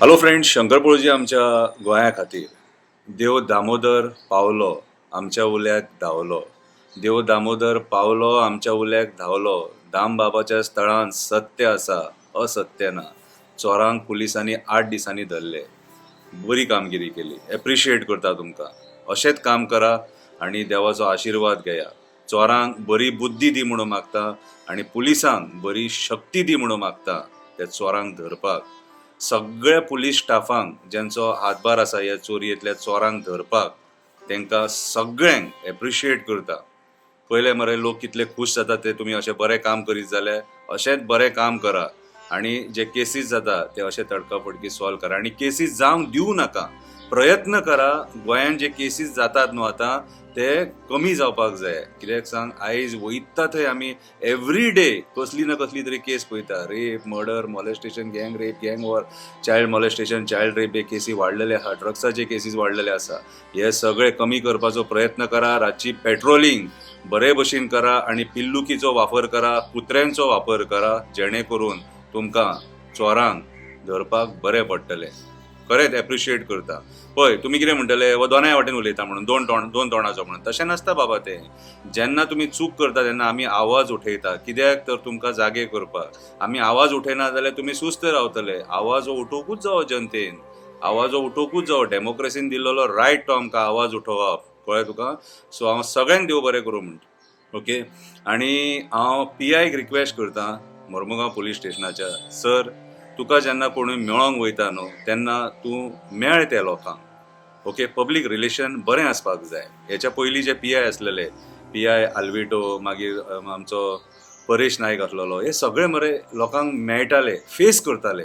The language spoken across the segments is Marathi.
हॅलो फ्रेंड्स, शंकर पळोवजी आमच्या गोंया खातीर देव दामोदर पावलो आमच्या उल्याक धांवलो. देव दामोदर पावलो आमच्या उल्याक धांवलो. दाम बाबाच्या स्थळांत सत्य आसा, असत्य ना. चोरांक पुलिसांनी 8 दिसांनी धरले. बरी कामगिरी केली. एप्रिशिएट करता तुमकां. अशेंच काम करा आनी देवाचो आशिर्वाद घेया. चोरांक बरी बुद्धी दी म्हणून मागता आनी पुलिसांक बरी शक्ती दी म्हणून मागता त्या चोरांक धरपाक. सगळ्या पुलीस स्टाफांक ज्यांचो हातभार आसा ह्या चोरयेंतल्या चोरांक धरपाक तांकां सगळ्यांक एप्रिशिएट करता. पयले मरे लोक कितले खूश जाता ते तुमी अशें बरें काम करीत जाल्यार अशेंच बरें काम करा आनी जे केसीस जाता ते अशें तडकाफडकी सॉल्व करा आनी केसीस जावंक दिवं नाका. प्रयत्न करा गोंयांत जे केसीस जातात न्हू आतां ते कमी जावपाक जाय. कित्याक सांग, आयज वयता थंय आमी एवरी डे कसली ना कसली तरी केस पळयता. रेप, मर्डर, मॉलेस्टेशन, गँग रेप, गँग war, child molestation, child rape हे केसी वाडलेले आहा. ड्रग्साचे केसीस वाडलेले आसा. हे सगळे कमी करपाचो प्रयत्न करा. रातची पेट्रोलिंग बरे भशेन करा आनी पिल्लुकीचो वापर करा, कुत्र्यांचो वापर करा, जेणे करून तुमकां चोरांक धरपाक बरें पडटलें. खरेंच एप्रिशिएट करता. पळय, तुमी कितें म्हणटले वो दोनाय वाटेन उलयता म्हणून, दोन तोंडाचो म्हणून. तशें नासता बाबा तें. जेन्ना तुमी चूक करता तेन्ना आमी आवाज उठयता. कित्याक तर तुमकां जागे करपाक. आमी आवाज उठयना जाल्यार तुमी सुस्त रावतले. आवाज हो उठोवपूच जावो जनतेन. आवाज हो उठोवपूच जावो. डेमोक्रेसीन दिल्लो रायट तो आमकां आवाज उठोवप. कळ्ळें तुका? सो हांव सगळ्यांक देव बरें करूं म्हणटा. ओके. आनी हांव PIक रिक्वेस्ट करतां मोर्मुगांव पुलीस स्टेशनाच्या. सर, तुका जेन्ना कोणूय मेळोंक वयता न्हू तेन्ना तूं मेळ त्या लोकांक. ओके. पब्लीक रिलेशन बरें आसपाक जाय. हेच्या पयलीं जे PI आसलेले, PI आल्विटो, मागीर आमचो परेश नायक आसलेलो, हे सगळे मरे लोकांक मेळटाले, फेस करताले.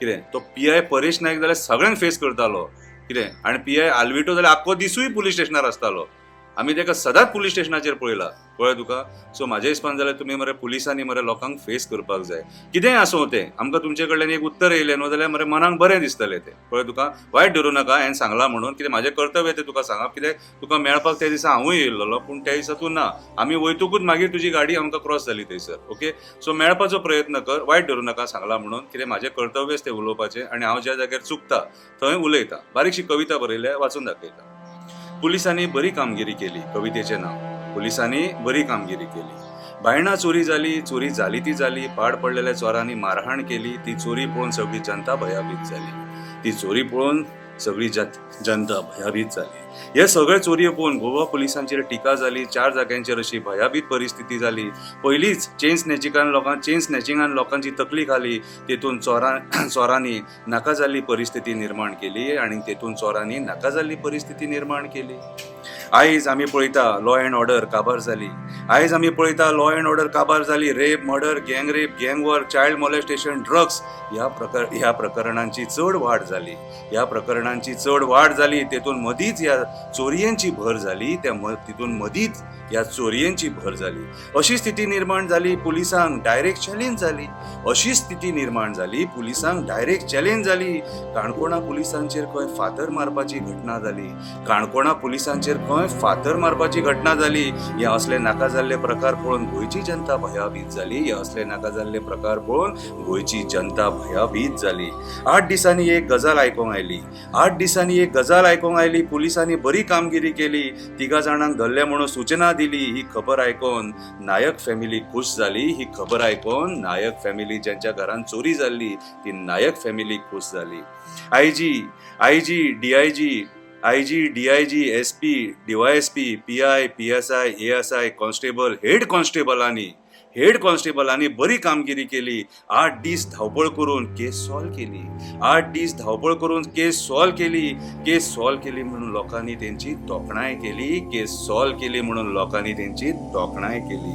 कितें तो PI परेश नायक जाल्यार सगळ्यांक फेस करतालो. कितें आनी PI आल्विटो जाल्यार आख्खो दिसूय पुलीस स्टेशनार आसतालो. आमी ताका सदांच पुलीस स्टेशनाचेर पळयला. कळ्ळें तुका? सो म्हाज्या हिसपान जाल्यार तुमी मरे पुलिसांनी मरे लोकांक फेस करपाक जाय. कितेंय आसूं तें. आमकां तुमचे कडल्यान एक उत्तर येयलें न्हू जाल्यार मरे मनाक बरें दिसतलें तें. कळ्ळें तुका? वायट धरूं नाका हांवें सांगलां म्हणून. कितें म्हाजें कर्तव्य तें तुका सांगप. कित्याक तुका मेळपाक त्या दिसा हांवूय येयल्लो, पूण त्या दिसा तूं ना. आमी वयतकूच मागीर तुजी गाडी आमकां क्रॉस जाली थंयसर. ओके. सो मेळपाचो प्रयत्न कर. वायट धरूं नाका सांगलां म्हणून. कितें म्हाजें कर्तव्यच तें उलोवपाचें आनी हांव ज्या जाग्यार चुकता थंय उलयता. बारीकशी कविता बरयल्या, वाचून दाखयता. पुलिसांनी बरी कामगिरी केली. कवितेचें नांव. पुलिसांनी बरी कामगिरी केली. बायणां चोरी झाली ती झाली. पाड पडलेल्या चोरांनी मारहाण केली. ती चोरी पळोवन सगळी जनता भयभीत झाली. ती चोरी पळोवन सगळी जनता भयभीत झाली. हे सगळे चोरयो पळोवन गोवा पुलिसांचेर टिका जाली. 4 जाग्यांचेर अशी भयभीत परिस्थिती जाली. पयलींच चेन स्नॅचिंगान लोकांची तकली खाली. तेतून चोरांनी नाका जाल्ली परिस्थिती निर्माण केली आनी तेतून चोरांनी नाका जाल्ली परिस्थिती निर्माण केली. आयज आमी पळयता लॉ अँड ऑर्डर काबार जाली. आयज आमी पळयता लॉ अँड ऑर्डर काबार जाली. रेप, मर्डर, गँग रेप, गँग वॉर, चायल्ड मॉलेस्टेशन, ड्रग्स ह्या प्रकरणांची चड वाड झाली. तेतून मदींच ह्या चोरयेंची भर झाली. तितून मदींच ह्या चोरयेंची भर झाली. अशी स्थिती निर्माण झाली. पुलिसांक डायरेक्ट चॅलेंज जाली. काणकोणा पुलिसांचेर खंय फातर मारपाची घटना जाली. हे असले नाका जाल्ले प्रकार पळोवन गोंयची जनता भयभीत जाली. 8 दिसांनी एक गजाल आयकोंक आयली. पुलिसांनी बरी कामगिरी केली. 3 जाणांक धरले म्हणून सूचना दिली. ही खबर आयकोन नायक फॅमिली खुश जाली. ज्यांच्या घरांत चोरी जाल्ली ती नायक फॅमिली खुश जाली. IG, DIG, SP, DYSP, PI, PSI, ASI, constable, head कॉन्स्टेबलांनी बरी कामगिरी केली. 8 दीस धांवपळ करून केस सॉल्व केली. म्हणून लोकांनी त्यांची तोखणाय केली.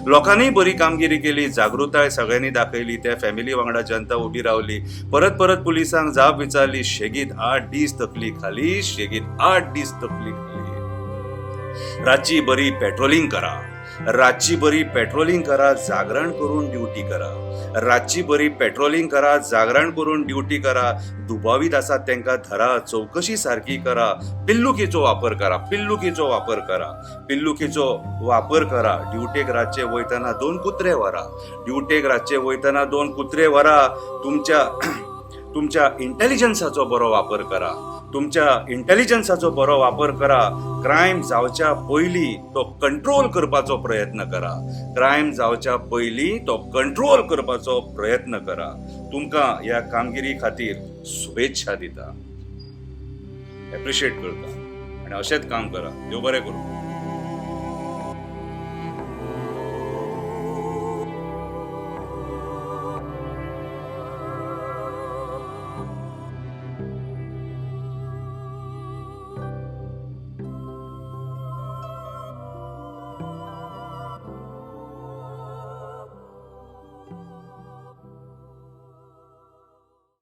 लोकांनी बरी कामगिरी केली. जागृताय सगळ्यांनी दाखयली. त्या फॅमिली वांगडा जनता उभी रावली. परत पुलिसांक जाप विचारली. शेगीत 8 दीस तकली खाली. रातची बरी पेट्रोलिंग करा. जागरण करून ड्युटी करा. दुबावीत आसात तांकां धरा. चौकशी सारकी करा. पिल्लुकीचो वापर करा. ड्युटेक रातचे वयतना 2 कुत्रे व्हरा. तुमच्या इंटेलिजन्साचो बरो वापर करा. तुमच्या इंटेलिजन्साचो बरो वापर करा. क्रायम जावच्या पयलीं तो कंट्रोल करपाचो प्रयत्न करा. क्रायम जावच्या पयलीं तो कंट्रोल करपाचो प्रयत्न करा. तुमकां ह्या कामगिरी खातीर शुभेच्छा दिता, एप्रिशिएट करता, आनी अशेंच काम करा. देव बरें करूं.